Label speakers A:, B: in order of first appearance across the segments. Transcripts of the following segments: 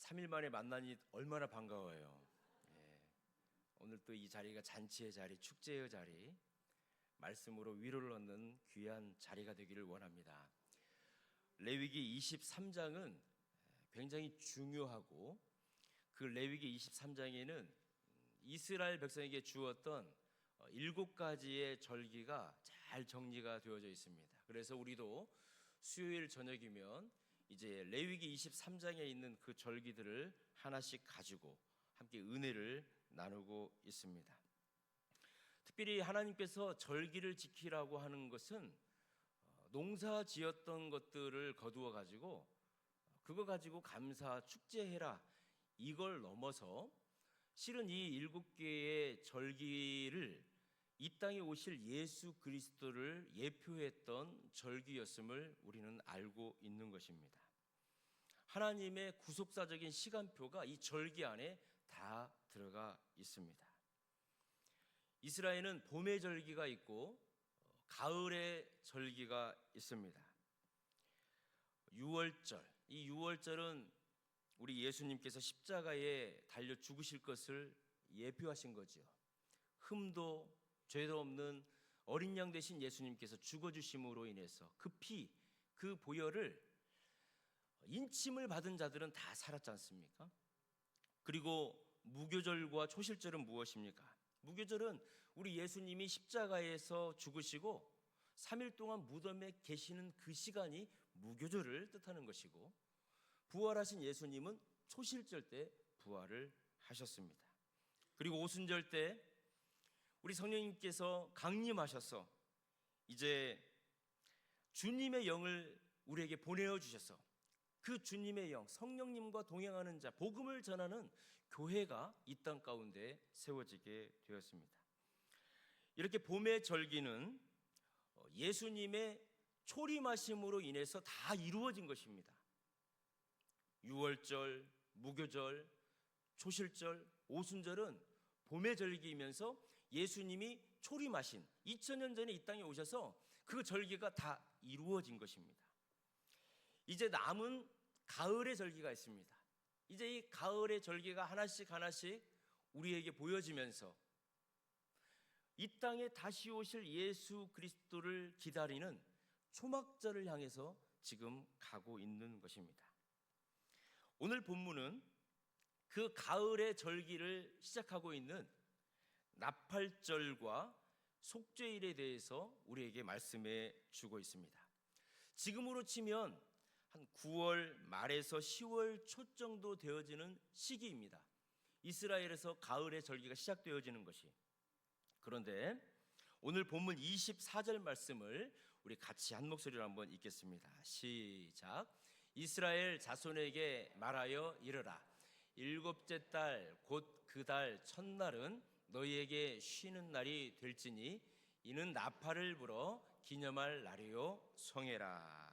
A: 3일 만에 만나니 얼마나 반가워요. 오늘 또 이 자리가 잔치의 자리, 축제의 자리, 말씀으로 위로를 얻는 귀한 자리가 되기를 원합니다. 레위기 23장은 굉장히 중요하고, 그 레위기 23장에는 이스라엘 백성에게 주었던 7가지의 절기가 잘 정리가 되어져 있습니다. 그래서 우리도 수요일 저녁이면 이제 레위기 23장에 있는 그 절기들을 하나씩 가지고 함께 은혜를 나누고 있습니다. 특별히 하나님께서 절기를 지키라고 하는 것은 농사 지었던 것들을 거두어 가지고 그거 가지고 감사 축제해라, 이걸 넘어서 실은 이 7개의 절기를 이 땅에 오실 예수 그리스도를 예표했던 절기였음을 우리는 알고 있는 것입니다. 하나님의 구속사적인 시간표가 이 절기 안에 다 들어가 있습니다. 이스라엘은 봄의 절기가 있고 가을의 절기가 있습니다. 유월절, 이 유월절은 우리 예수님께서 십자가에 달려 죽으실 것을 예표하신 거죠. 흠도 죄도 없는 어린 양 되신 예수님께서 죽어주심으로 인해서 그 피, 그 보혈을 인침을 받은 자들은 다 살았지 않습니까? 그리고 무교절과 초실절은 무엇입니까? 무교절은 우리 예수님이 십자가에서 죽으시고 3일 동안 무덤에 계시는 그 시간이 무교절을 뜻하는 것이고, 부활하신 예수님은 초실절 때 부활을 하셨습니다. 그리고 오순절 때 우리 성령님께서 강림하셔서 이제 주님의 영을 우리에게 보내어 주셔서 그 주님의 영, 성령님과 동행하는 자, 복음을 전하는 교회가 이 땅 가운데 세워지게 되었습니다. 이렇게 봄의 절기는 예수님의 초림하심으로 인해서 다 이루어진 것입니다. 유월절, 무교절, 초실절, 오순절은 봄의 절기이면서 예수님이 초림하신 2000년 전에 이 땅에 오셔서 그 절기가 다 이루어진 것입니다. 이제 남은 가을의 절기가 있습니다. 이제 이 가을의 절기가 하나씩 우리에게 보여지면서 이 땅에 다시 오실 예수 그리스도를 기다리는 초막절을 향해서 지금 가고 있는 것입니다. 오늘 본문은 그 가을의 절기를 시작하고 있는 나팔절과 속죄일에 대해서 우리에게 말씀해 주고 있습니다. 지금으로 치면 한 9월 말에서 10월 초 정도 되어지는 시기입니다. 이스라엘에서 가을의 절기가 시작되어지는 것이. 그런데 오늘 본문 24절 말씀을 우리 같이 한 목소리로 한번 읽겠습니다. 시작. 이스라엘 자손에게 말하여 이르라. 7째 달 곧 그 달 첫날은 너희에게 쉬는 날이 될지니 이는 나팔을 불어 기념할 날이요 성회라.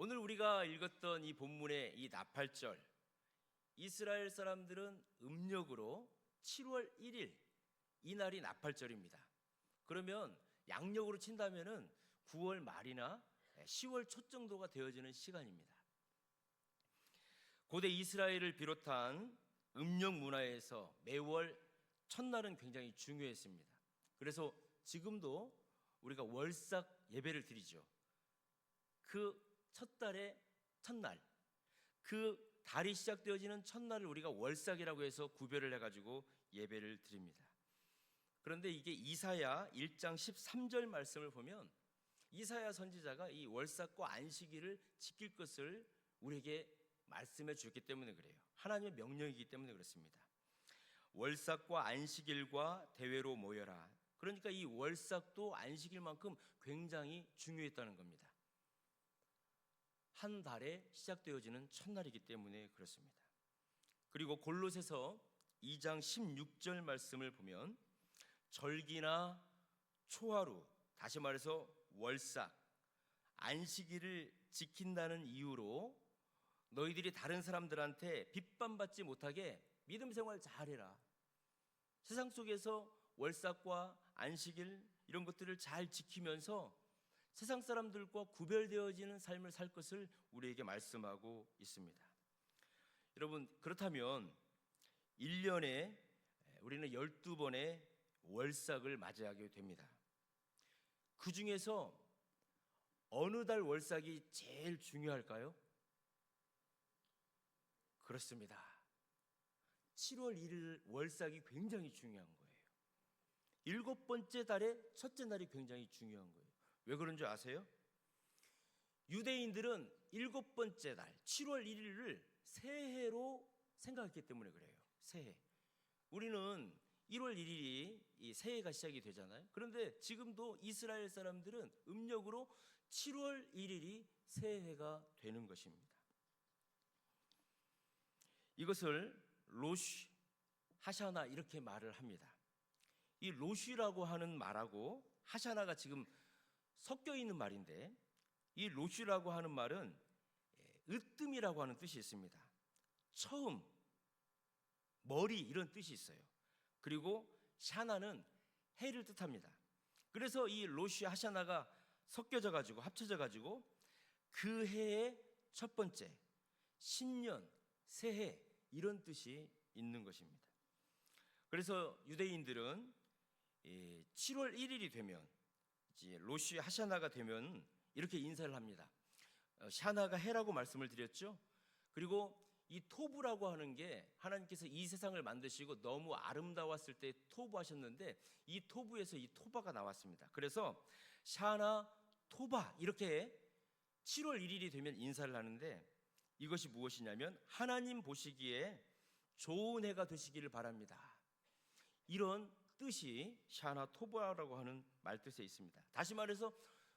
A: 오늘 우리가 읽었던 이 본문의 이 나팔절, 이스라엘 사람들은 음력으로 7월 1일 이 날이 나팔절입니다. 그러면 양력으로 친다면은 9월 말이나 10월 초 정도가 되어지는 시간입니다. 고대 이스라엘을 비롯한 음력 문화에서 매월 첫날은 굉장히 중요했습니다. 그래서 지금도 우리가 월삭 예배를 드리죠. 그 첫 달의 첫날, 그 달이 시작되어지는 첫날을 우리가 월삭이라고 해서 구별을 해가지고 예배를 드립니다. 그런데 이게 이사야 1장 13절 말씀을 보면 이사야 선지자가 이 월삭과 안식일을 지킬 것을 우리에게 말씀해 주었기 때문에 그래요. 하나님의 명령이기 때문에 그렇습니다. 월삭과 안식일과 대회로 모여라. 그러니까 이 월삭도 안식일만큼 굉장히 중요했다는 겁니다. 한 달에 시작되어지는 첫날이기 때문에 그렇습니다. 그리고 골로새서 2장 16절 말씀을 보면 절기나 초하루, 다시 말해서 월삭, 안식일을 지킨다는 이유로 너희들이 다른 사람들한테 빗밤받지 못하게 믿음 생활 잘해라. 세상 속에서 월삭과 안식일 이런 것들을 잘 지키면서 세상 사람들과 구별되어지는 삶을 살 것을 우리에게 말씀하고 있습니다. 여러분, 그렇다면 1년에 우리는 12번의 월삭을 맞이하게 됩니다. 그 중에서 어느 달 월삭이 제일 중요할까요? 그렇습니다. 7월 1일 월삭이 굉장히 중요한 거예요. 7번째 달의 첫째 날이 굉장히 중요한 거예요. 왜 그런 줄 아세요? 유대인들은 7번째 달 7월 1일을 새해로 생각했기 때문에 그래요. 새해. 우리는 1월 1일이 이 새해가 시작이 되잖아요. 그런데 지금도 이스라엘 사람들은 음력으로 7월 1일이 새해가 되는 것입니다. 이것을 로쉬 하샤나 이렇게 말을 합니다. 이 로쉬라고 하는 말하고 하샤나가 지금 섞여 있는 말인데, 이 로쉬라고 하는 말은 으뜸이라고 하는 뜻이 있습니다. 처음, 머리 이런 뜻이 있어요. 그리고 샤나는 해를 뜻합니다. 그래서 이 로쉬 하샤나가 섞여져 가지고 합쳐져 가지고 그 해의 첫 번째 신년, 새해 이런 뜻이 있는 것입니다. 그래서 유대인들은 7월 1일이 되면 이제 로쉬 하샤나가 되면 이렇게 인사를 합니다. 샤나가 해라고 말씀을 드렸죠. 그리고 이 토브라고 하는 게 하나님께서 이 세상을 만드시고 너무 아름다웠을 때 토브하셨는데 이 토브에서 이 토바가 나왔습니다. 그래서 샤나 토바 이렇게 7월 1일이 되면 인사를 하는데, 이것이 무엇이냐면 하나님 보시기에 좋은 해가 되시기를 바랍니다. 이런 뜻이 샤나 토바라고 하는 말뜻에 있습니다. 다시 말해서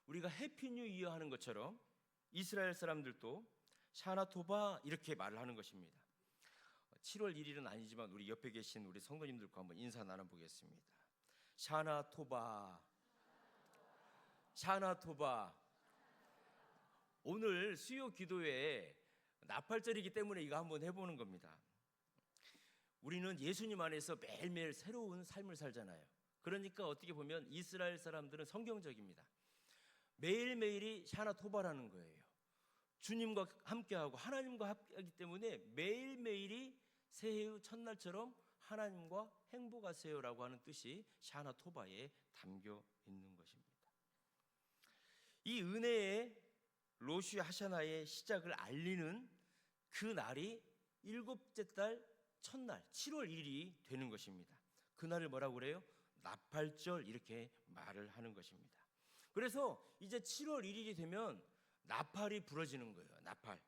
A: 우리가 해피 뉴 이어 하는 것처럼 이스라엘 사람들도 샤나 토바 이렇게 말을 하는 것입니다. 7월 1일은 아니지만 우리 옆에 계신 우리 성도님들과 한번 인사 나눠보겠습니다. 샤나 토바, 샤나 토바. 오늘 수요 기도에 나팔절이기 때문에 이거 한번 해보는 겁니다. 우리는 예수님 안에서 매일매일 새로운 삶을 살잖아요. 그러니까 어떻게 보면 이스라엘 사람들은 성경적입니다. 매일매일이 샤나 토바라는 거예요. 주님과 함께하고 하나님과 함께하기 때문에 매일매일이 새해의 첫날처럼 하나님과 행복하세요라고 하는 뜻이 샤나 토바에 담겨 있는 것입니다. 이 은혜의 로쉬 하샤나의 시작을 알리는 그 날이 7째 달 첫날 7월 1일이 되는 것입니다. 그날을 뭐라고 그래요? 나팔절 이렇게 말을 하는 것입니다. 그래서 이제 7월 1일이 되면 나팔이 부러지는 거예요. 나팔.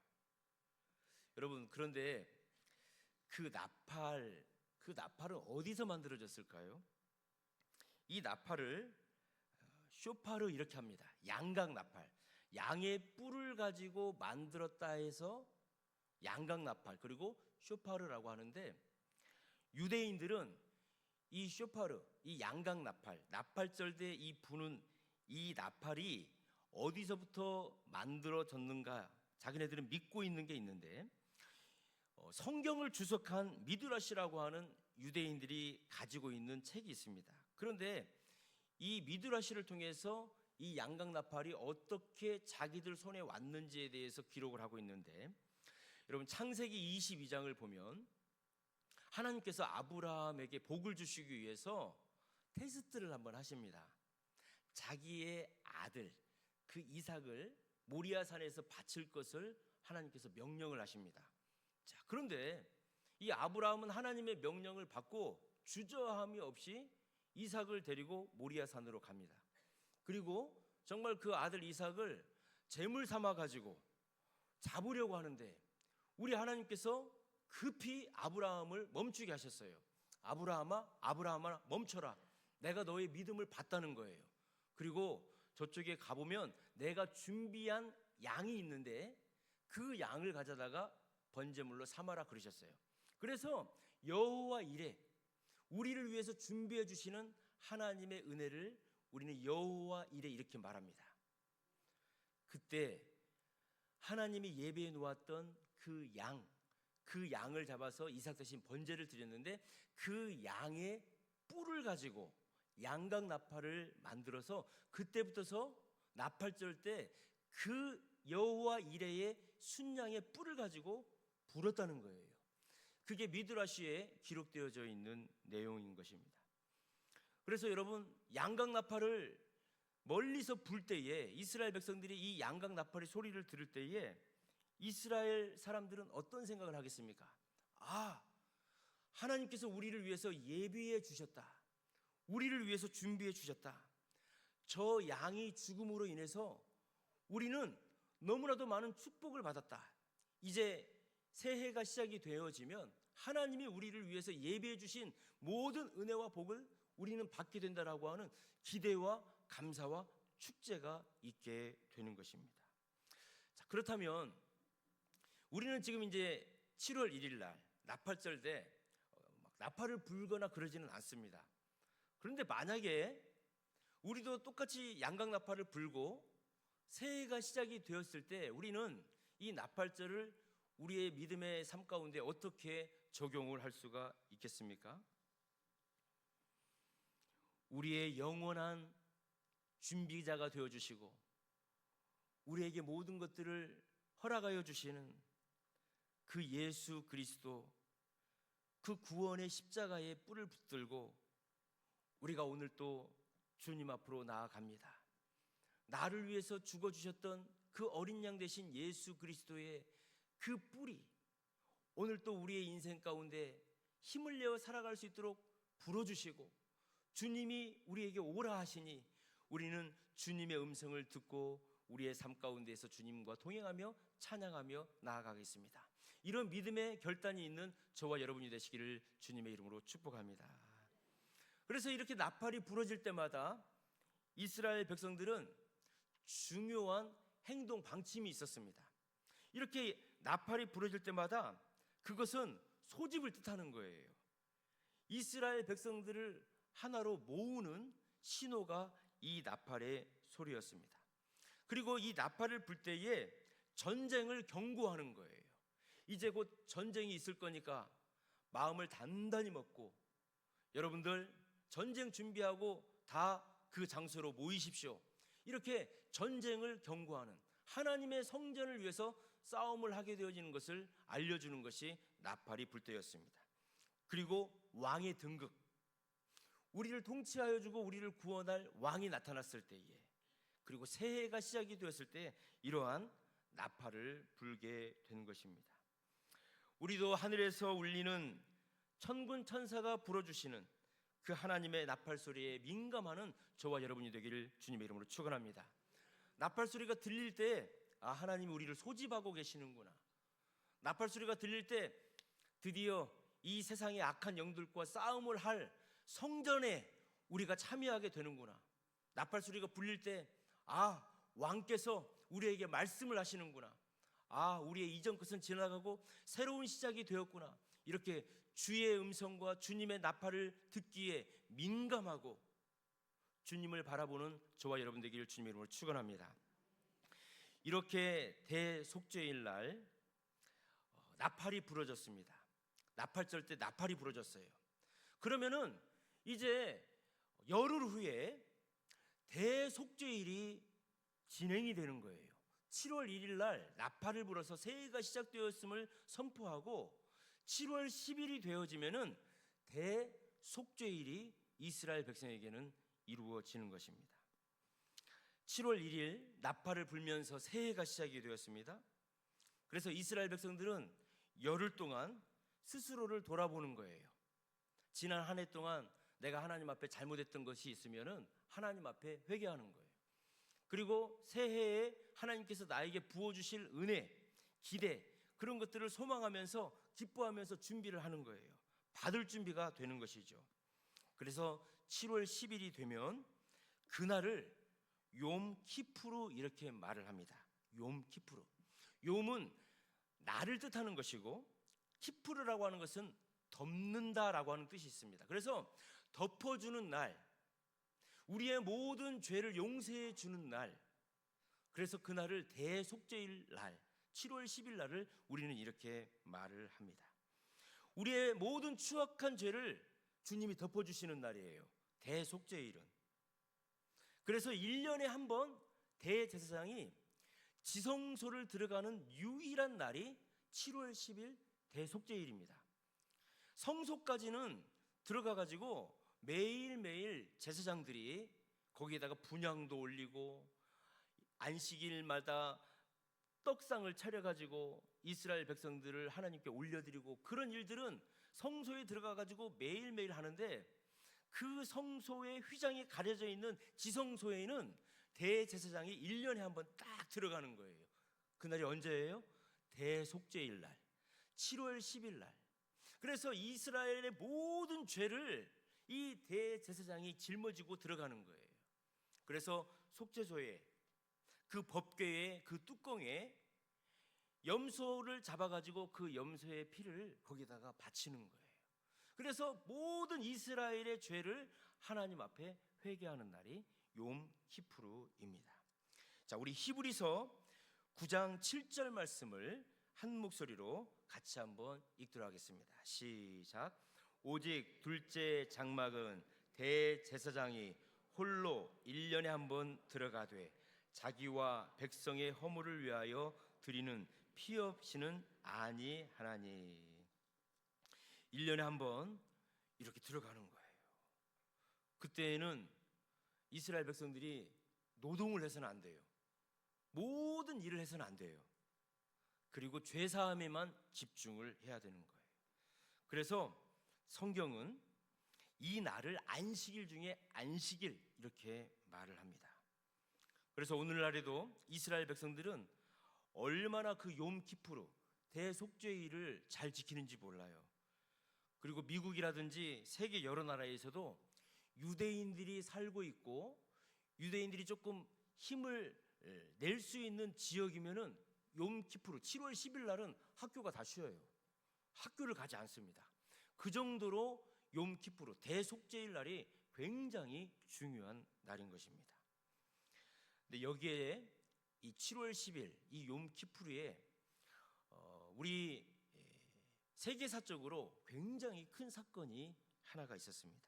A: 여러분, 그런데 그 나팔은 어디서 만들어졌을까요? 이 나팔을 쇼파르 이렇게 합니다. 양각 나팔. 양의 뿔을 가지고 만들었다 해서 양각 나팔, 그리고 쇼파르라고 하는데, 유대인들은 이 쇼파르, 이 양각 나팔, 나팔절 때 이 부는 이 나팔이 어디서부터 만들어졌는가 자기네들은 믿고 있는 게 있는데, 성경을 주석한 미드라시라고 하는 유대인들이 가지고 있는 책이 있습니다. 그런데 이 미드라시를 통해서 이 양각 나팔이 어떻게 자기들 손에 왔는지에 대해서 기록을 하고 있는데, 여러분 창세기 22장을 보면 하나님께서 아브라함에게 복을 주시기 위해서 테스트를 한번 하십니다. 자기의 아들 그 이삭을 모리아산에서 바칠 것을 하나님께서 명령을 하십니다. 자, 그런데 이 아브라함은 하나님의 명령을 받고 주저함이 없이 이삭을 데리고 모리아산으로 갑니다. 그리고 정말 그 아들 이삭을 제물 삼아 가지고 잡으려고 하는데 우리 하나님께서 급히 아브라함을 멈추게 하셨어요. 아브라함아 멈춰라. 내가 너의 믿음을 봤다는 거예요. 그리고 저쪽에 가보면 내가 준비한 양이 있는데 그 양을 가져다가 번제물로 삼아라 그러셨어요. 그래서 여호와 이레, 우리를 위해서 준비해 주시는 하나님의 은혜를 우리는 여호와 이레 이렇게 말합니다. 그때 하나님이 예배해 놓았던 그 양을 잡아서 이삭 대신 번제를 드렸는데 그 양의 뿔을 가지고 양각 나팔을 만들어서 그때부터서 나팔절 때 그 여호와 이레의 순양의 뿔을 가지고 불었다는 거예요. 그게 미드라시에 기록되어져 있는 내용인 것입니다. 그래서 여러분, 양각 나팔을 멀리서 불 때에, 이스라엘 백성들이 이 양각 나팔의 소리를 들을 때에 이스라엘 사람들은 어떤 생각을 하겠습니까? 아, 하나님께서 우리를 위해서 예비해 주셨다. 우리를 위해서 준비해 주셨다. 저 양이 죽음으로 인해서 우리는 너무나도 많은 축복을 받았다. 이제 새해가 시작이 되어지면 하나님이 우리를 위해서 예비해 주신 모든 은혜와 복을 우리는 받게 된다라고 하는 기대와 감사와 축제가 있게 되는 것입니다. 자, 그렇다면 우리는 지금 이제 7월 1일 날 나팔절 때 나팔을 불거나 그러지는 않습니다. 그런데 만약에 우리도 똑같이 양각 나팔을 불고 새해가 시작이 되었을 때 우리는 이 나팔절을 우리의 믿음의 삶 가운데 어떻게 적용을 할 수가 있겠습니까? 우리의 영원한 준비자가 되어주시고 우리에게 모든 것들을 허락하여 주시는 그 예수 그리스도, 그 구원의 십자가에 뿔을 붙들고 우리가 오늘 또 주님 앞으로 나아갑니다. 나를 위해서 죽어주셨던 그 어린 양 되신 예수 그리스도의 그 뿔이 오늘 또 우리의 인생 가운데 힘을 내어 살아갈 수 있도록 불어주시고 주님이 우리에게 오라 하시니 우리는 주님의 음성을 듣고 우리의 삶 가운데에서 주님과 동행하며 찬양하며 나아가겠습니다. 이런 믿음의 결단이 있는 저와 여러분이 되시기를 주님의 이름으로 축복합니다. 그래서 이렇게 나팔이 부러질 때마다 이스라엘 백성들은 중요한 행동 방침이 있었습니다. 이렇게 나팔이 부러질 때마다 그것은 소집을 뜻하는 거예요. 이스라엘 백성들을 하나로 모으는 신호가 이 나팔의 소리였습니다. 그리고 이 나팔을 불 때에 전쟁을 경고하는 거예요. 이제 곧 전쟁이 있을 거니까 마음을 단단히 먹고 여러분들 전쟁 준비하고 다 그 장소로 모이십시오. 이렇게 전쟁을 경고하는, 하나님의 성전을 위해서 싸움을 하게 되어지는 것을 알려주는 것이 나팔이 불 때였습니다. 그리고 왕의 등극, 우리를 통치하여 주고 우리를 구원할 왕이 나타났을 때에, 그리고 새해가 시작이 되었을 때 이러한 나팔을 불게 되는 것입니다. 우리도 하늘에서 울리는 천군 천사가 불어주시는 그 하나님의 나팔 소리에 민감하는 저와 여러분이 되기를 주님의 이름으로 축원합니다. 나팔 소리가 들릴 때 하나님이 우리를 소집하고 계시는구나. 나팔 소리가 들릴 때 드디어 이 세상의 악한 영들과 싸움을 할 성전에 우리가 참여하게 되는구나. 나팔 소리가 불릴 때 왕께서 우리에게 말씀을 하시는구나. 우리의 이전 것은 지나가고 새로운 시작이 되었구나. 이렇게 주의 음성과 주님의 나팔을 듣기에 민감하고 주님을 바라보는 저와 여러분 되기를 주님의 이름으로 축원합니다. 이렇게 대속죄일 날 나팔이 부러졌습니다. 나팔절 때 나팔이 부러졌어요. 그러면은 이제 열흘 후에 대속죄일이 진행이 되는 거예요. 7월 1일 날 나팔을 불어서 새해가 시작되었음을 선포하고 7월 10일이 되어지면은 대속죄일이 이스라엘 백성에게는 이루어지는 것입니다. 7월 1일 나팔을 불면서 새해가 시작이 되었습니다. 그래서 이스라엘 백성들은 열흘 동안 스스로를 돌아보는 거예요. 지난 한 해 동안 내가 하나님 앞에 잘못했던 것이 있으면은 하나님 앞에 회개하는 거예요. 그리고 새해에 하나님께서 나에게 부어주실 은혜, 기대, 그런 것들을 소망하면서 기뻐하면서 준비를 하는 거예요. 받을 준비가 되는 것이죠. 그래서 7월 10일이 되면 그날을 욤 키푸르 이렇게 말을 합니다. 욤 키푸르. 욤은 날을 뜻하는 것이고 키푸르라고 하는 것은 덮는다라고 하는 뜻이 있습니다. 그래서 덮어주는 날, 우리의 모든 죄를 용서해 주는 날, 그래서 그날을 대속죄일 날, 7월 10일 날을 우리는 이렇게 말을 합니다. 우리의 모든 추악한 죄를 주님이 덮어주시는 날이에요. 대속죄일은. 그래서 1년에 한 번 대제사장이 지성소를 들어가는 유일한 날이 7월 10일 대속죄일입니다. 성소까지는 들어가 가지고 매일매일 제사장들이 거기에다가 분향도 올리고 안식일마다 떡상을 차려 가지고 이스라엘 백성들을 하나님께 올려드리고, 그런 일들은 성소에 들어가 가지고 매일매일 하는데, 그 성소의 휘장이 가려져 있는 지성소에는 대제사장이 1년에 한 번 딱 들어가는 거예요. 그날이 언제예요? 대속죄일 날, 7월 10일 날. 그래서 이스라엘의 모든 죄를 이 대제사장이 짊어지고 들어가는 거예요. 그래서 속죄소에, 그 법궤의 그 뚜껑에 염소를 잡아가지고 그 염소의 피를 거기다가 바치는 거예요. 그래서 모든 이스라엘의 죄를 하나님 앞에 회개하는 날이 욤 키푸르입니다. 자, 우리 히브리서 9장 7절 말씀을 한 목소리로 같이 한번 읽도록 하겠습니다. 시작. 오직 둘째 장막은 대제사장이 홀로 1년에 한 번 들어가되 자기와 백성의 허물을 위하여 드리는 피 없이는 아니하나니. 1년에 한 번 이렇게 들어가는 거예요. 그때는 이스라엘 백성들이 노동을 해서는 안 돼요. 모든 일을 해서는 안 돼요. 그리고 죄사함에만 집중을 해야 되는 거예요. 그래서 성경은 이 날을 안식일 중에 안식일 이렇게 말을 합니다. 그래서 오늘날에도 이스라엘 백성들은 얼마나 그 욤 키푸르 대속죄일을 잘 지키는지 몰라요. 그리고 미국이라든지 세계 여러 나라에서도 유대인들이 살고 있고 유대인들이 조금 힘을 낼 수 있는 지역이면은 욤 키푸르 7월 10일 날은 학교가 다 쉬어요. 학교를 가지 않습니다. 그 정도로 욤 키푸르 대속죄일 날이 굉장히 중요한 날인 것입니다. 근데 여기에 이 7월 10일 이 욤 키푸르에 우리 세계사적으로 굉장히 큰 사건이 하나가 있었습니다.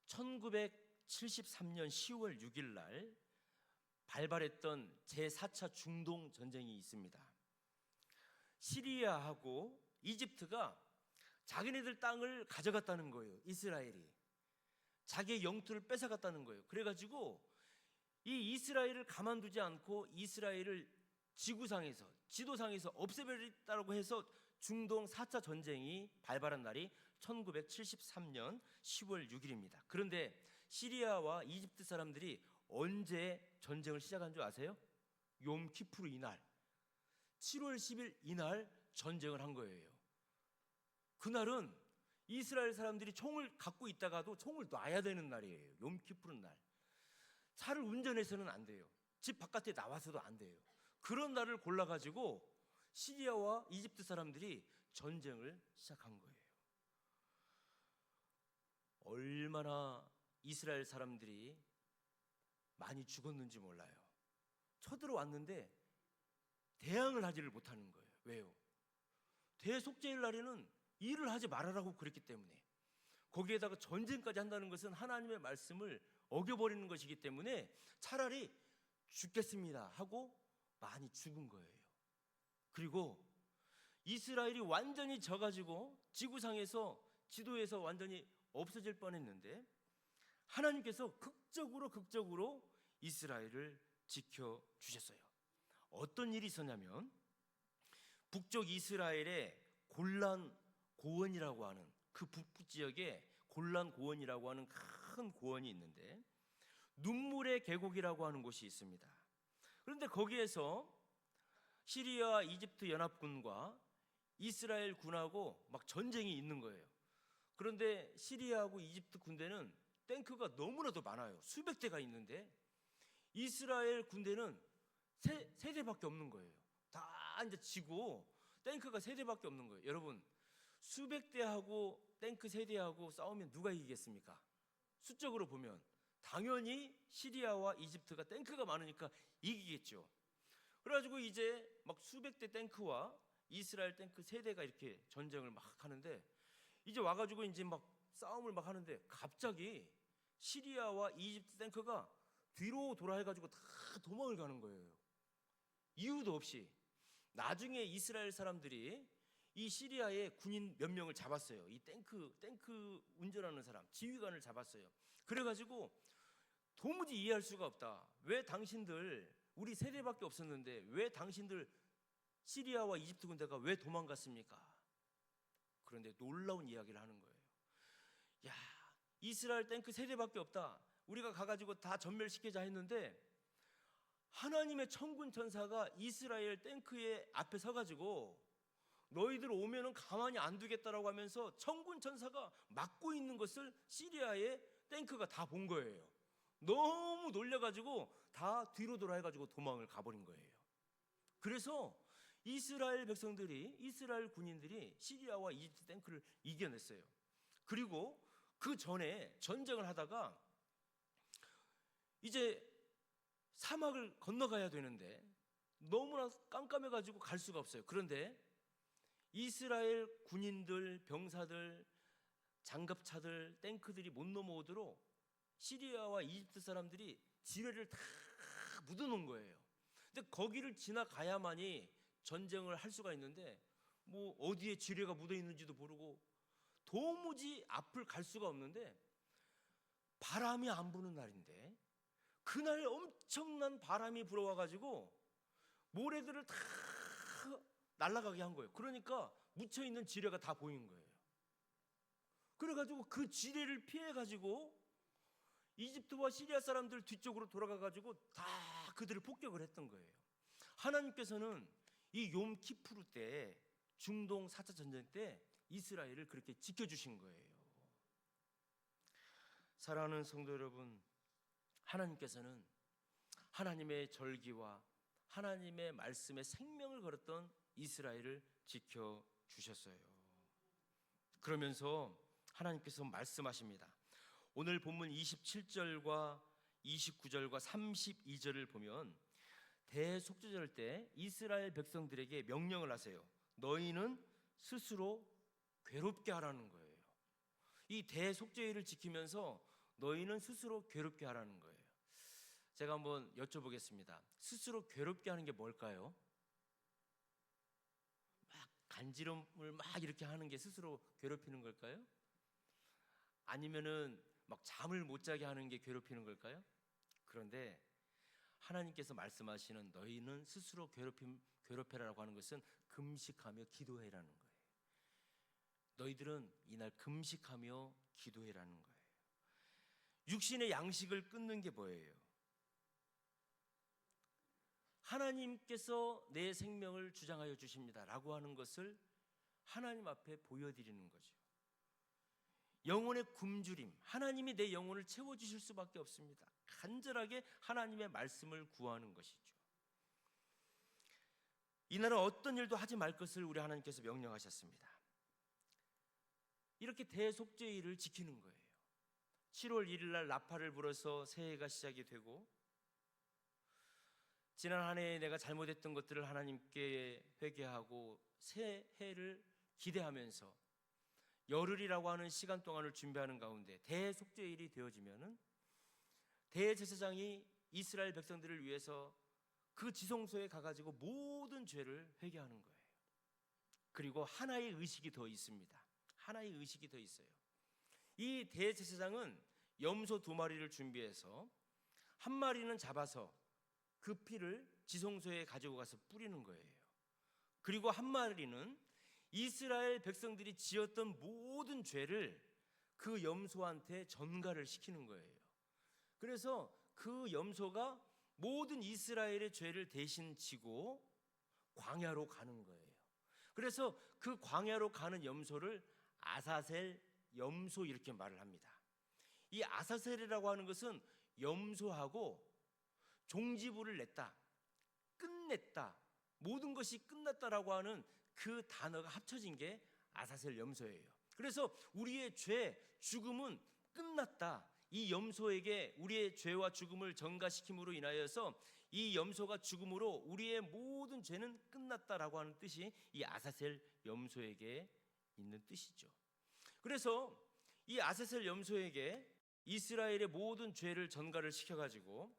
A: 1973년 10월 6일 날 발발했던 제4차 중동 전쟁이 있습니다. 시리아하고 이집트가 자기네들 땅을 가져갔다는 거예요. 이스라엘이 자기의 영토를 뺏어갔다는 거예요. 그래가지고 이 이스라엘을 가만두지 않고 이스라엘을 지구상에서 지도상에서 없애버리겠다고 해서 중동 4차 전쟁이 발발한 날이 1973년 10월 6일입니다. 그런데 시리아와 이집트 사람들이 언제 전쟁을 시작한 줄 아세요? 욤 키푸르 이날 7월 10일 이날 전쟁을 한 거예요. 그날은 이스라엘 사람들이 총을 갖고 있다가도 총을 놔야 되는 날이에요. 욤 키푸르 날. 차를 운전해서는 안 돼요. 집 바깥에 나와서도 안 돼요. 그런 날을 골라가지고 시리아와 이집트 사람들이 전쟁을 시작한 거예요. 얼마나 이스라엘 사람들이 많이 죽었는지 몰라요. 쳐들어왔는데 대항을 하지를 못하는 거예요. 왜요? 대속죄일 날에는 일을 하지 말아라고 그랬기 때문에. 거기에다가 전쟁까지 한다는 것은 하나님의 말씀을 어겨버리는 것이기 때문에 차라리 죽겠습니다 하고 많이 죽은 거예요. 그리고 이스라엘이 완전히 져가지고 지구상에서 지도에서 완전히 없어질 뻔했는데 하나님께서 극적으로 이스라엘을 지켜주셨어요. 어떤 일이 있었냐면 북쪽 이스라엘의 골란 고원이라고 하는 그 북부 지역에 골란 고원이라고 하는 큰 고원이 있는데 눈물의 계곡이라고 하는 곳이 있습니다. 그런데 거기에서 시리아 이집트 연합군과 이스라엘 군하고 막 전쟁이 있는 거예요. 그런데 시리아하고 이집트 군대는 탱크가 너무나도 많아요. 수백 대가 있는데 이스라엘 군대는 세 대밖에 없는 거예요. 다 이제 지고 탱크가 세 대밖에 없는 거예요. 여러분, 수백 대하고 탱크 세 대하고 싸우면 누가 이기겠습니까? 수적으로 보면 당연히 시리아와 이집트가 탱크가 많으니까 이기겠죠. 그래가지고 이제 막 수백 대 탱크와 이스라엘 탱크 세 대가 이렇게 전쟁을 막 하는데 이제 와가지고 이제 막 싸움을 막 하는데 갑자기 시리아와 이집트 탱크가 뒤로 돌아해가지고 다 도망을 가는 거예요. 이유도 없이. 나중에 이스라엘 사람들이 이 시리아의 군인 몇 명을 잡았어요. 이 탱크 운전하는 사람, 지휘관을 잡았어요. 그래가지고 도무지 이해할 수가 없다. 왜 당신들, 우리 세대밖에 없었는데 왜 당신들 시리아와 이집트 군대가 왜 도망갔습니까? 그런데 놀라운 이야기를 하는 거예요. 야, 이스라엘 탱크 세대밖에 없다. 우리가 가가지고 다 전멸시키자 했는데 하나님의 천군 천사가 이스라엘 탱크의 앞에 서가지고 너희들 오면은 가만히 안 두겠다라고 하면서 천군 천사가 막고 있는 것을 시리아의 탱크가 다 본 거예요. 너무 놀려가지고 다 뒤로 돌아 해가지고 도망을 가버린 거예요. 그래서 이스라엘 백성들이, 이스라엘 군인들이 시리아와 이집트 탱크를 이겨냈어요. 그리고 그 전에 전쟁을 하다가 이제 사막을 건너가야 되는데 너무나 깜깜해가지고 갈 수가 없어요. 그런데 이스라엘 군인들, 병사들, 장갑차들, 탱크들이 못 넘어오도록 시리아와 이집트 사람들이 지뢰를 다 묻어놓은 거예요. 근데 거기를 지나가야만이 전쟁을 할 수가 있는데 뭐 어디에 지뢰가 묻어 있는지도 모르고 도무지 앞을 갈 수가 없는데 바람이 안 부는 날인데 그날 엄청난 바람이 불어와가지고 모래들을 다 날아가게 한 거예요. 그러니까 묻혀있는 지뢰가 다 보인 거예요. 그래가지고 그 지뢰를 피해가지고 이집트와 시리아 사람들 뒤쪽으로 돌아가가지고 다 그들을 폭격을 했던 거예요. 하나님께서는 이 욤키푸르 때, 중동 4차 전쟁 때 이스라엘을 그렇게 지켜주신 거예요. 사랑하는 성도 여러분, 하나님께서는 하나님의 절기와 하나님의 말씀에 생명을 걸었던 이스라엘을 지켜주셨어요. 그러면서 하나님께서 말씀하십니다. 오늘 본문 27절과 29절과 32절을 보면 대속죄절 때 이스라엘 백성들에게 명령을 하세요. 너희는 스스로 괴롭게 하라는 거예요. 이 대속죄일을 지키면서 너희는 스스로 괴롭게 하라는 거예요. 제가 한번 여쭤보겠습니다. 스스로 괴롭게 하는 게 뭘까요? 막 간지럼을 막 이렇게 하는 게 스스로 괴롭히는 걸까요? 아니면은 막 잠을 못 자게 하는 게 괴롭히는 걸까요? 그런데 하나님께서 말씀하시는 너희는 스스로 괴롭혀라라고 하는 것은 금식하며 기도해라는 거예요. 너희들은 이날 금식하며 기도해라는 거예요. 육신의 양식을 끊는 게 뭐예요? 하나님께서 내 생명을 주장하여 주십니다 라고 하는 것을 하나님 앞에 보여드리는 거죠. 영혼의 굶주림, 하나님이 내 영혼을 채워주실 수밖에 없습니다. 간절하게 하나님의 말씀을 구하는 것이죠. 이날은 어떤 일도 하지 말 것을 우리 하나님께서 명령하셨습니다. 이렇게 대속죄일을 지키는 거예요. 7월 1일 날 나팔을 불어서 새해가 시작이 되고 지난 한 해에 내가 잘못했던 것들을 하나님께 회개하고 새해를 기대하면서 열흘이라고 하는 시간 동안을 준비하는 가운데 대속죄일이 되어지면은 대제사장이 이스라엘 백성들을 위해서 그 지성소에 가가지고 모든 죄를 회개하는 거예요. 그리고 하나의 의식이 더 있습니다. 하나의 의식이 더 있어요. 이 대제사장은 염소 2마리를 준비해서 한 마리는 잡아서 그 피를 지성소에 가지고 가서 뿌리는 거예요. 그리고 한 마리는 이스라엘 백성들이 지었던 모든 죄를 그 염소한테 전가를 시키는 거예요. 그래서 그 염소가 모든 이스라엘의 죄를 대신 지고 광야로 가는 거예요. 그래서 그 광야로 가는 염소를 아사셀 염소 이렇게 말을 합니다. 이 아사셀이라고 하는 것은 염소하고 종지부를 냈다, 끝냈다, 모든 것이 끝났다라고 하는 그 단어가 합쳐진 게 아사셀 염소예요. 그래서 우리의 죄, 죽음은 끝났다. 이 염소에게 우리의 죄와 죽음을 전가시킴으로 인하여서 이 염소가 죽음으로 우리의 모든 죄는 끝났다라고 하는 뜻이 이 아사셀 염소에게 있는 뜻이죠. 그래서 이 아사셀 염소에게 이스라엘의 모든 죄를 전가를 시켜가지고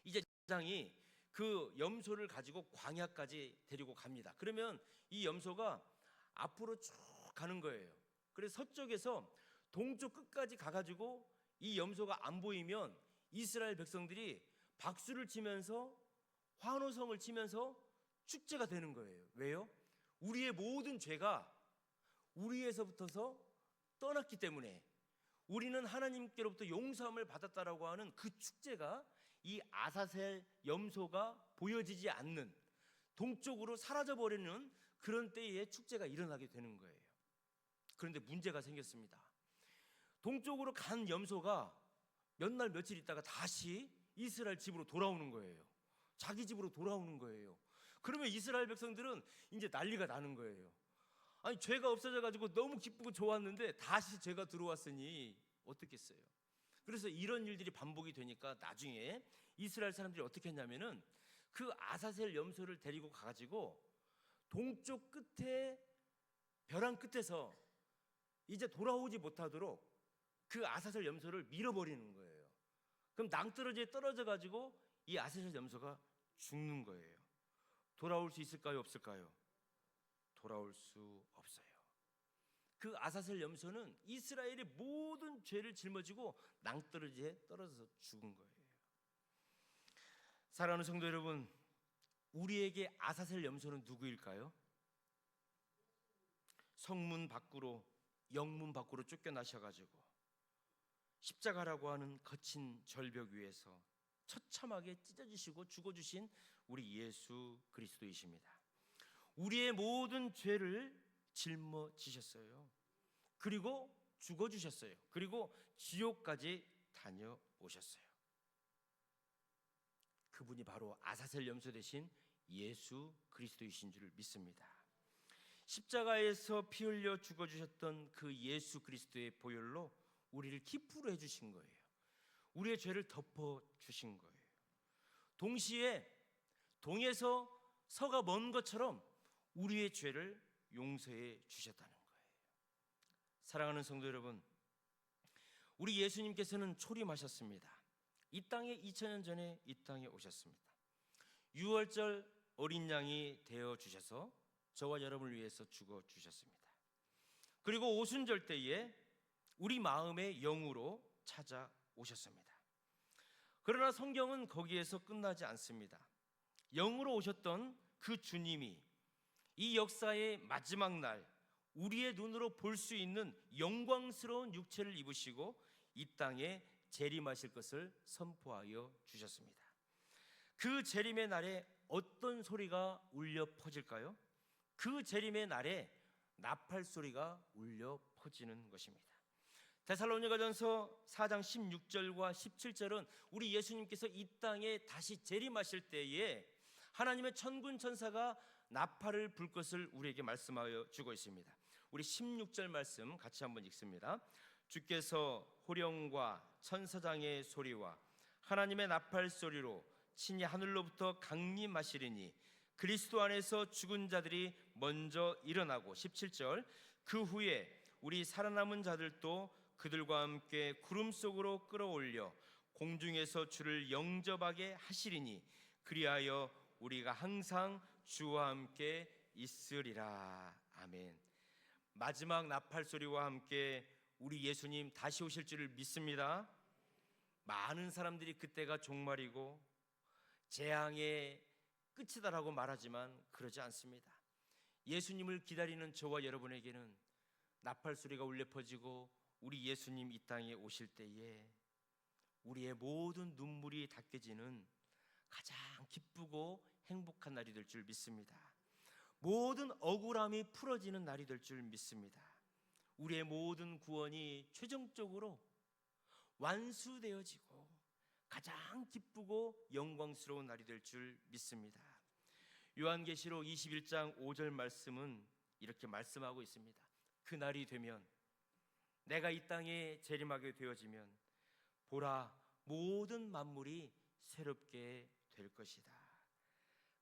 A: 이제 제사장이 그 염소를 가지고 광야까지 데리고 갑니다. 그러면 이 염소가 앞으로 쭉 가는 거예요. 그래서 서쪽에서 동쪽 끝까지 가가지고 이 염소가 안 보이면 이스라엘 백성들이 박수를 치면서 환호성을 치면서 축제가 되는 거예요. 왜요? 우리의 모든 죄가 우리에서부터서 떠났기 때문에, 우리는 하나님께로부터 용서함을 받았다라고 하는 그 축제가, 이 아사셀 염소가 보여지지 않는 동쪽으로 사라져버리는 그런 때에 축제가 일어나게 되는 거예요. 그런데 문제가 생겼습니다. 동쪽으로 간 염소가 몇 날 며칠 있다가 다시 이스라엘 집으로 돌아오는 거예요. 자기 집으로 돌아오는 거예요. 그러면 이스라엘 백성들은 이제 난리가 나는 거예요. 아니, 죄가 없어져 가지고 너무 기쁘고 좋았는데 다시 죄가 들어왔으니 어떻겠어요? 그래서 이런 일들이 반복이 되니까 나중에 이스라엘 사람들이 어떻게 했냐면은 그 아사셀 염소를 데리고 가가지고 동쪽 끝에 벼랑 끝에서 이제 돌아오지 못하도록 그 아사셀 염소를 밀어버리는 거예요. 그럼 낭떠러지에 떨어져 가지고 이 아사셀 염소가 죽는 거예요. 돌아올 수 있을까요, 없을까요? 돌아올 수 없어요. 그 아사셀 염소는 이스라엘의 모든 죄를 짊어지고 낭떠러지에 떨어져서 죽은 거예요. 사랑하는 성도 여러분, 우리에게 아사셀 염소는 누구일까요? 성문 밖으로, 영문 밖으로 쫓겨나셔가지고 십자가라고 하는 거친 절벽 위에서 처참하게 찢어지시고 죽어주신 우리 예수 그리스도이십니다. 우리의 모든 죄를 짊어지셨어요. 그리고 죽어주셨어요. 그리고 지옥까지 다녀오셨어요. 그분이 바로 아사셀 염소 대신 예수 그리스도이신 줄 믿습니다. 십자가에서 피 흘려 죽어주셨던 그 예수 그리스도의 보혈로 우리를 기쁘로 해주신 거예요. 우리의 죄를 덮어주신 거예요. 동시에 동에서 서가 먼 것처럼 우리의 죄를 용서해 주셨다는 거예요. 사랑하는 성도 여러분, 우리 예수님께서는 초림하셨습니다. 이 땅에 2000년 전에 이 땅에 오셨습니다. 유월절 어린 양이 되어 주셔서 저와 여러분을 위해서 죽어 주셨습니다. 그리고 오순절 때에 우리 마음의 영으로 찾아오셨습니다. 그러나 성경은 거기에서 끝나지 않습니다. 영으로 오셨던 그 주님이 이 역사의 마지막 날 우리의 눈으로 볼 수 있는 영광스러운 육체를 입으시고 이 땅에 재림하실 것을 선포하여 주셨습니다. 그 재림의 날에 어떤 소리가 울려 퍼질까요? 그 재림의 날에 나팔 소리가 울려 퍼지는 것입니다. 데살로니가전서 4장 16절과 17절은 우리 예수님께서 이 땅에 다시 재림하실 때에 하나님의 천군 천사가 나팔을 불 것을 우리에게 말씀하여 주고 있습니다. 우리 16절 말씀 같이 한번 읽습니다. 주께서 호령과 천사장의 소리와 하나님의 나팔 소리로 친히 하늘로부터 강림하시리니 그리스도 안에서 죽은 자들이 먼저 일어나고, 17절, 그 후에 우리 살아남은 자들도 그들과 함께 구름 속으로 끌어올려 공중에서 주를 영접하게 하시리니 그리하여 우리가 항상 주와 함께 있으리라. 아멘. 마지막 나팔 소리와 함께 우리 예수님 다시 오실 줄을 믿습니다. 많은 사람들이 그때가 종말이고 재앙의 끝이다라고 말하지만 그러지 않습니다. 예수님을 기다리는 저와 여러분에게는 나팔 소리가 울려 퍼지고 우리 예수님 이 땅에 오실 때에 우리의 모든 눈물이 닦여지는 가장 기쁘고 행복한 날이 될 줄 믿습니다. 모든 억울함이 풀어지는 날이 될 줄 믿습니다. 우리의 모든 구원이 최종적으로 완수되어지고 가장 기쁘고 영광스러운 날이 될 줄 믿습니다. 요한계시록 21장 5절 말씀은 이렇게 말씀하고 있습니다. 그 날이 되면, 내가 이 땅에 재림하게 되어지면 보라, 모든 만물이 새롭게 될 것이다.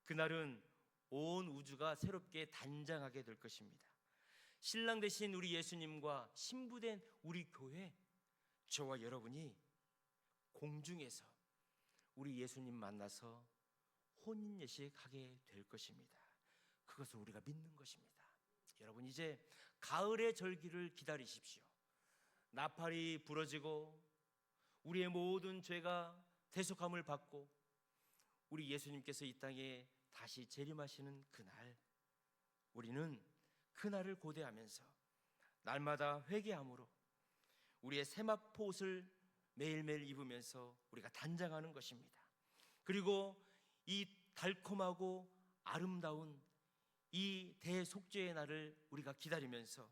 A: 그날은 온 우주가 새롭게 단장하게 될 것입니다. 신랑 되신 우리 예수님과 신부된 우리 교회, 저와 여러분이 공중에서 우리 예수님 만나서 혼인 예식하게 될 것입니다. 그것을 우리가 믿는 것입니다. 여러분, 이제 가을의 절기를 기다리십시오. 나팔이 부러지고 우리의 모든 죄가 대속함을 받고 우리 예수님께서 이 땅에 다시 재림하시는 그날, 우리는 그날을 고대하면서 날마다 회개함으로 우리의 세마포 옷을 매일매일 입으면서 우리가 단장하는 것입니다. 그리고 이 달콤하고 아름다운 이 대속죄의 날을 우리가 기다리면서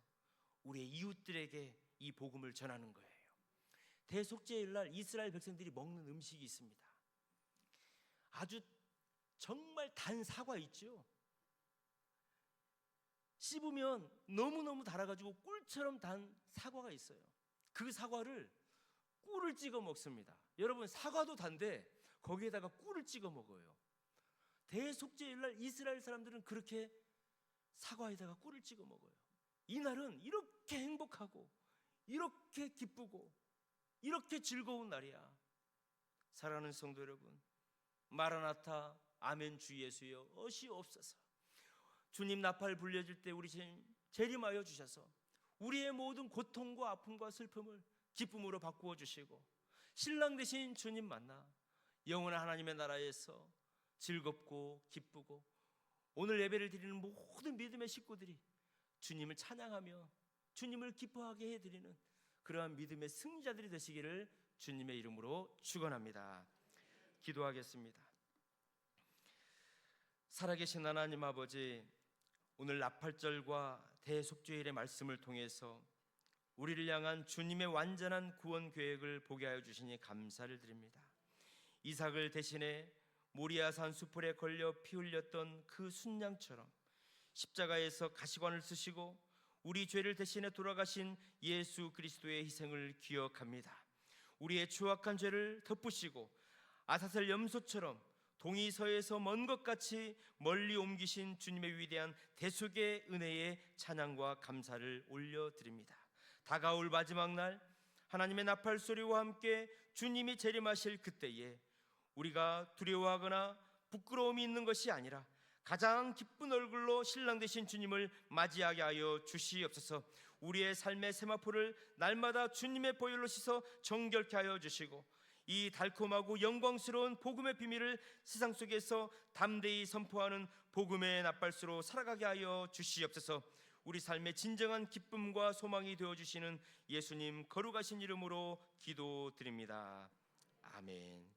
A: 우리의 이웃들에게 이 복음을 전하는 거예요. 대속죄의 날 이스라엘 백성들이 먹는 음식이 있습니다. 아주 정말 단 사과 있죠. 씹으면 너무너무 달아가지고 꿀처럼 단 사과가 있어요. 그 사과를 꿀을 찍어 먹습니다. 여러분, 사과도 단데 거기에다가 꿀을 찍어 먹어요. 대속죄일날 이스라엘 사람들은 그렇게 사과에다가 꿀을 찍어 먹어요. 이날은 이렇게 행복하고 이렇게 기쁘고 이렇게 즐거운 날이야. 사랑하는 성도 여러분, 마라나타 아멘 주 예수여 어시옵소서. 주님 나팔 불려질 때 우리 재림하여 주셔서 우리의 모든 고통과 아픔과 슬픔을 기쁨으로 바꾸어 주시고 신랑 되신 주님 만나 영원한 하나님의 나라에서 즐겁고 기쁘고 오늘 예배를 드리는 모든 믿음의 식구들이 주님을 찬양하며 주님을 기뻐하게 해드리는 그러한 믿음의 승자들이 되시기를 주님의 이름으로 축원합니다. 기도하겠습니다. 살아계신 하나님 아버지, 오늘 나팔절과 대속죄일의 말씀을 통해서 우리를 향한 주님의 완전한 구원 계획을 보게 하여 주시니 감사를 드립니다. 이삭을 대신해 모리아산 수풀에 걸려 피 흘렸던 그 순양처럼 십자가에서 가시관을 쓰시고 우리 죄를 대신해 돌아가신 예수 그리스도의 희생을 기억합니다. 우리의 추악한 죄를 덮으시고 아사셀 염소처럼 동이서에서 먼 것 같이 멀리 옮기신 주님의 위대한 대속의 은혜에 찬양과 감사를 올려드립니다. 다가올 마지막 날 하나님의 나팔 소리와 함께 주님이 재림하실 그때에 우리가 두려워하거나 부끄러움이 있는 것이 아니라 가장 기쁜 얼굴로 신랑 되신 주님을 맞이하게 하여 주시옵소서. 우리의 삶의 세마포를 날마다 주님의 보혈로 씻어 정결케 하여 주시고 이 달콤하고 영광스러운 복음의 비밀을 세상 속에서 담대히 선포하는 복음의 나팔수로 살아가게 하여 주시옵소서. 우리 삶의 진정한 기쁨과 소망이 되어주시는 예수님 거룩하신 이름으로 기도드립니다. 아멘.